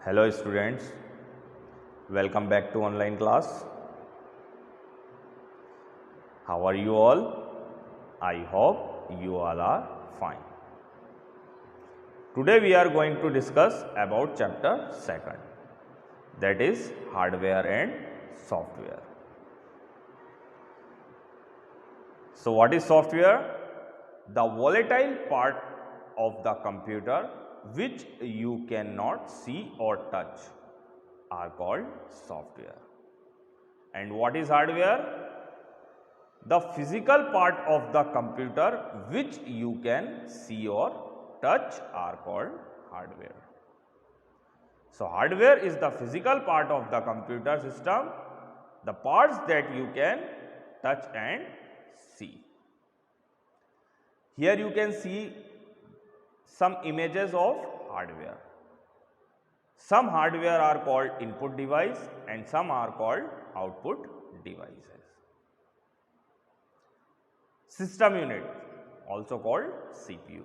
Hello students, welcome back to online class. How are you all? I hope you all are fine. Today we are going to discuss about chapter 2, that is hardware and software. So what is software? The volatile part of the computer which you cannot see or touch are called software. And what is hardware? The physical part of the computer which you can see or touch are called hardware. So hardware is the physical part of the computer system, the parts that you can touch and see. Here you can see some images of hardware. Some hardware are called input device and some are called output devices. System unit, also called CPU.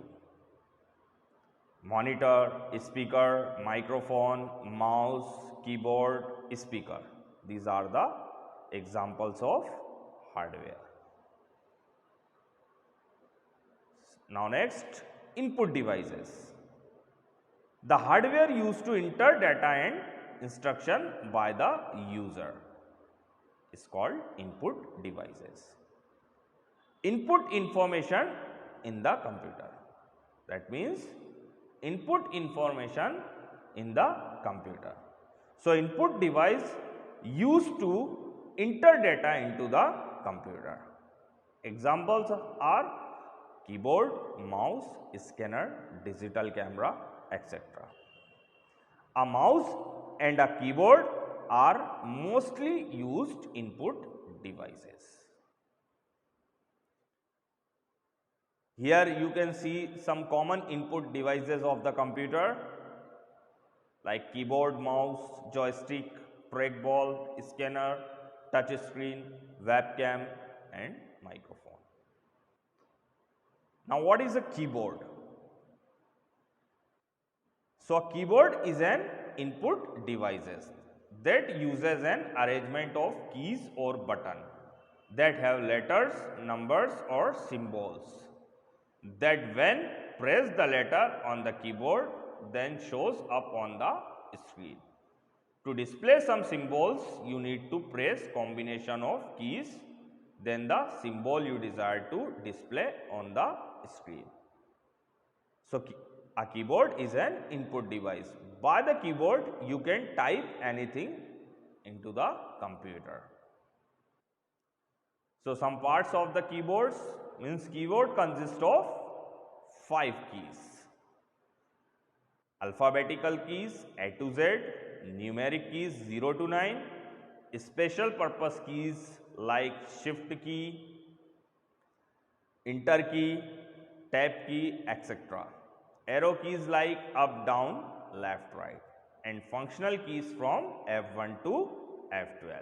Monitor, speaker, microphone, mouse, keyboard, speaker. These are the examples of hardware. Now next, input devices. The hardware used to enter data and instruction by the user is called input devices. Input information in the computer, that means input information in the computer. So input device used to enter data into the computer. Examples are keyboard, mouse, scanner, digital camera, etc. A mouse and a keyboard are mostly used input devices. Here you can see some common input devices of the computer like keyboard, mouse, joystick, trackball, scanner, touch screen, webcam and microphone. Now what is a keyboard? So a keyboard is an input device that uses an arrangement of keys or button that have letters, numbers or symbols that when press the letter on the keyboard then shows up on the screen. To display some symbols you need to press combination of keys, then the symbol you desire to display on the screen. So a keyboard is an input device. By the keyboard you can type anything into the computer. So some parts of the keyboards means keyboard consists of 5 keys. Alphabetical keys A to Z, numeric keys 0 to 9, special purpose keys like shift key, enter key, tab key, etc. Arrow keys like up, down, left, right, and functional keys from F1 to F12.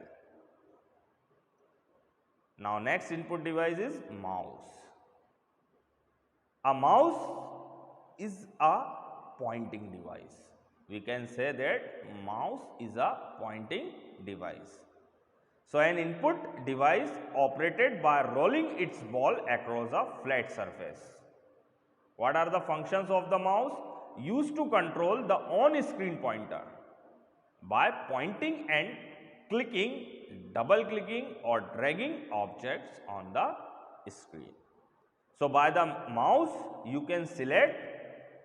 Now next input device is mouse. A mouse is a pointing device. We can say that mouse is a pointing device. So an input device operated by rolling its ball across a flat surface. What are the functions of the mouse? Used to control the on-screen pointer by pointing and clicking, double clicking or dragging objects on the screen. So by the mouse you can select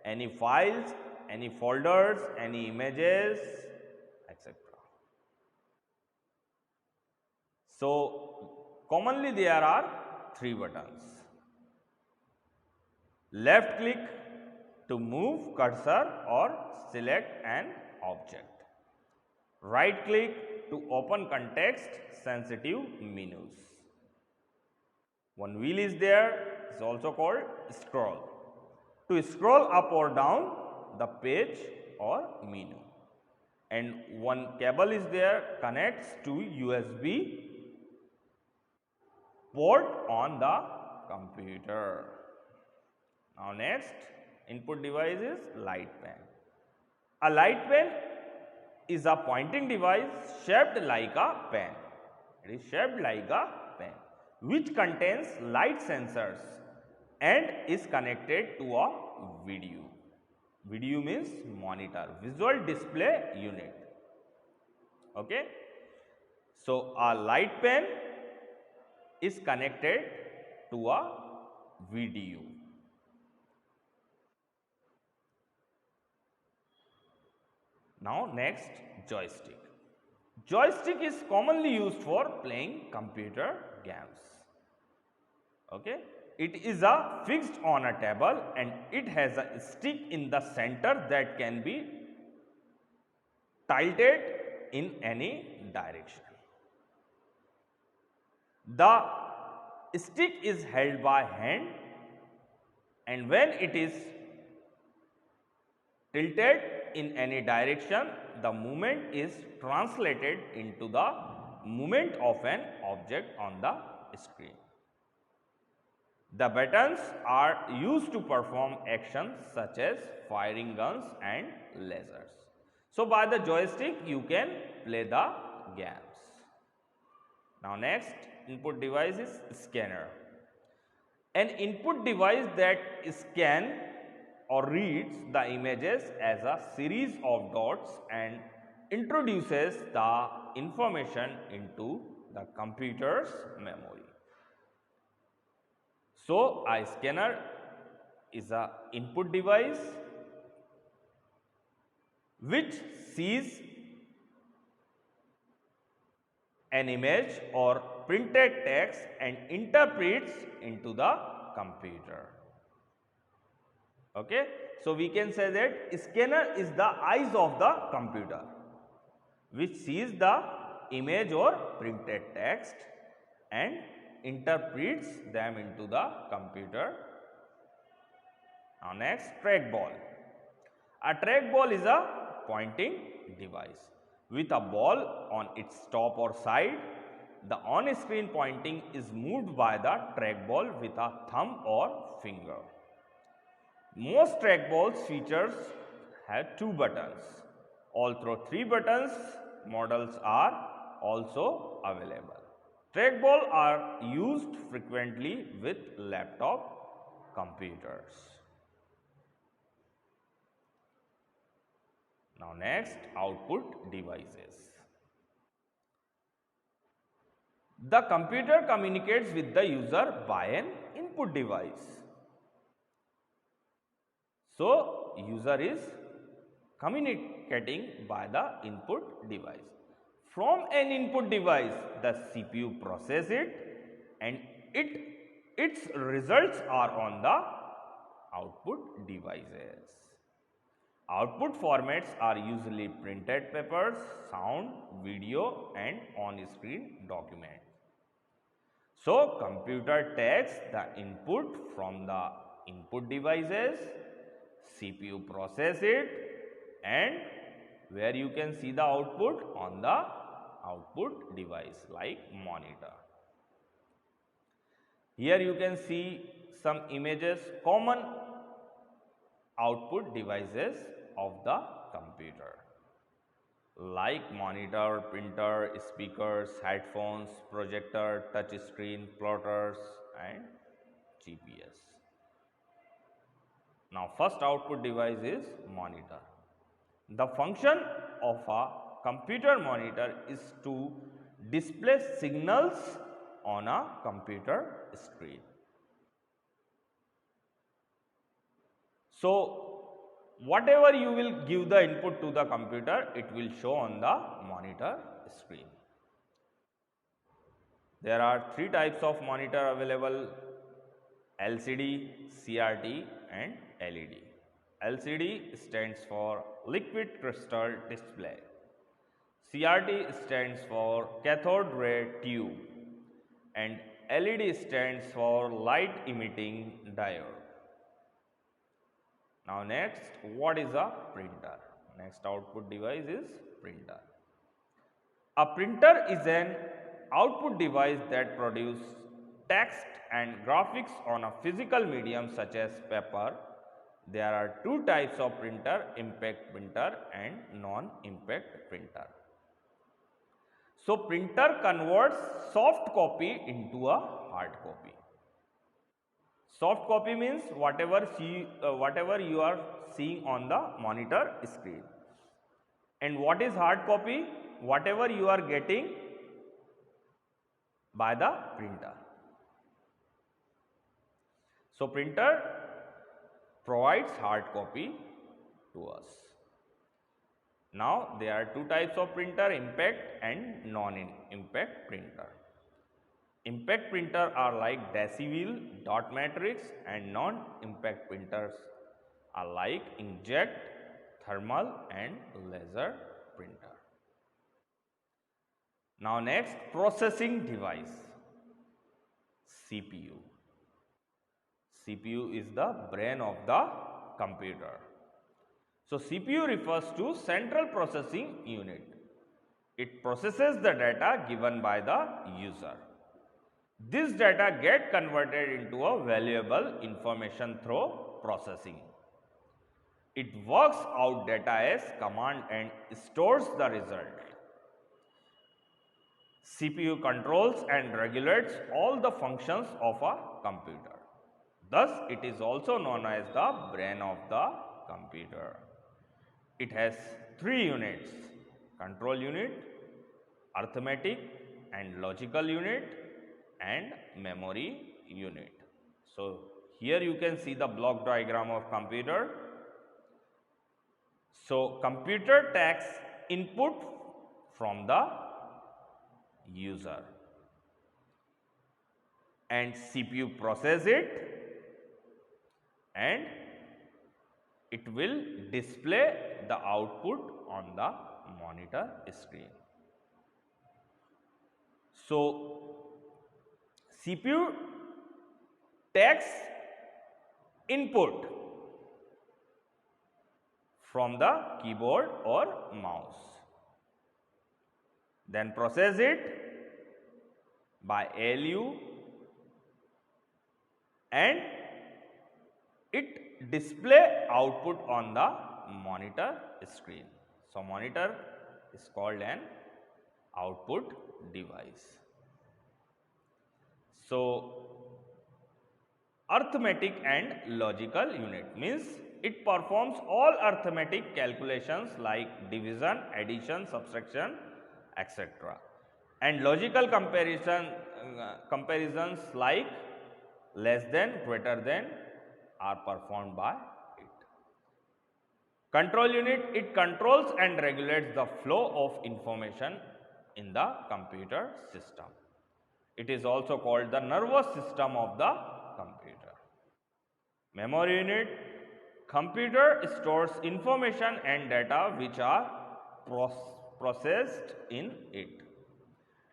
any files, any folders, any images, etc. So commonly there are 3 buttons. Left click to move cursor or select an object. Right click to open context sensitive menus. One wheel is there, is also called scroll. To scroll up or down the page or menu. And one cable is there, connects to USB port on the computer. Now next input device is light pen. A light pen is a pointing device shaped like a pen. It is shaped like a pen, which contains light sensors and is connected to a video. Video means monitor, visual display unit. Okay. So, a light pen is connected to a video. Now, next, joystick. Joystick is commonly used for playing computer games. Okay. It is a fixed on a table and it has a stick in the center that can be tilted in any direction. The stick is held by hand and when it is tilted in any direction, the movement is translated into the movement of an object on the screen. The buttons are used to perform actions such as firing guns and lasers. So, by the joystick you can play the games. Now, next input device is scanner. An input device that scans or reads the images as a series of dots and introduces the information into the computer's memory. So, a scanner is a input device which sees an image or printed text and interprets into the computer. Okay. So, we can say that scanner is the eyes of the computer which sees the image or printed text and interprets them into the computer. Now, next, trackball. A trackball is a pointing device with a ball on its top or side. The on-screen pointing is moved by the trackball with a thumb or finger. Most trackballs features have 2 buttons. Although 3 buttons models are also available. Trackball are used frequently with laptop computers. Now, next, output devices. The computer communicates with the user by an input device. So, user is communicating by the input device. From an input device, the CPU processes it and its results are on the output devices. Output formats are usually printed papers, sound, video and on-screen documents. So, computer takes the input from the input devices, CPU processes it and where you can see the output on the output device like monitor. Here you can see some images, common output devices of the computer like monitor, printer, speakers, headphones, projector, touch screen, plotters and GPS. Now, first output device is monitor. The function of a computer monitor is to display signals on a computer screen. So, whatever you will give the input to the computer, it will show on the monitor screen. There are 3 types of monitor available: LCD, CRT and LED. LCD stands for liquid crystal display. CRT stands for cathode ray tube and LED stands for light emitting diode. Now, next, what is a printer? Next output device is printer. A printer is an output device that produces text and graphics on a physical medium such as paper, there are two types of printer, impact printer and non-impact printer. So, printer converts soft copy into a hard copy. Soft copy means whatever you are seeing on the monitor screen. And what is hard copy? Whatever you are getting by the printer. So, printer provides hard copy to us. Now, there are two types of printer, impact and non-impact printer. Impact printer are like decivil, dot matrix, and non-impact printers are like inkjet, thermal and laser printer. Now, next, processing device, CPU. CPU is the brain of the computer. So, CPU refers to central processing unit. It processes the data given by the user. This data get converted into a valuable information through processing. It works out data as command and stores the result. CPU controls and regulates all the functions of a computer. Thus, it is also known as the brain of the computer. It has three units: control unit, arithmetic and logical unit, and memory unit. So, here you can see the block diagram of computer. So, computer takes input from the user and CPU process it and it will display the output on the monitor screen. So, CPU takes input from the keyboard or mouse, then process it by ALU and it display output on the monitor screen. So, monitor is called an output device. So, arithmetic and logical unit means it performs all arithmetic calculations like division, addition, subtraction, etc. And logical comparisons like less than, greater than are performed by it. Control unit, it controls and regulates the flow of information in the computer system. It is also called the nervous system of the computer. Memory unit, computer stores information and data which are processed in it.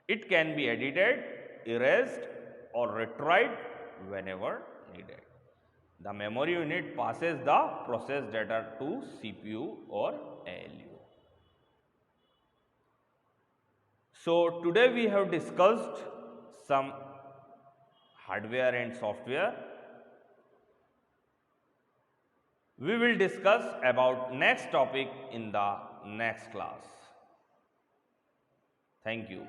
It can be edited, erased or retrieved whenever needed. The memory unit passes the processed data to CPU or ALU. So, today we have discussed some hardware and software. We will discuss about next topic in the next class. Thank you.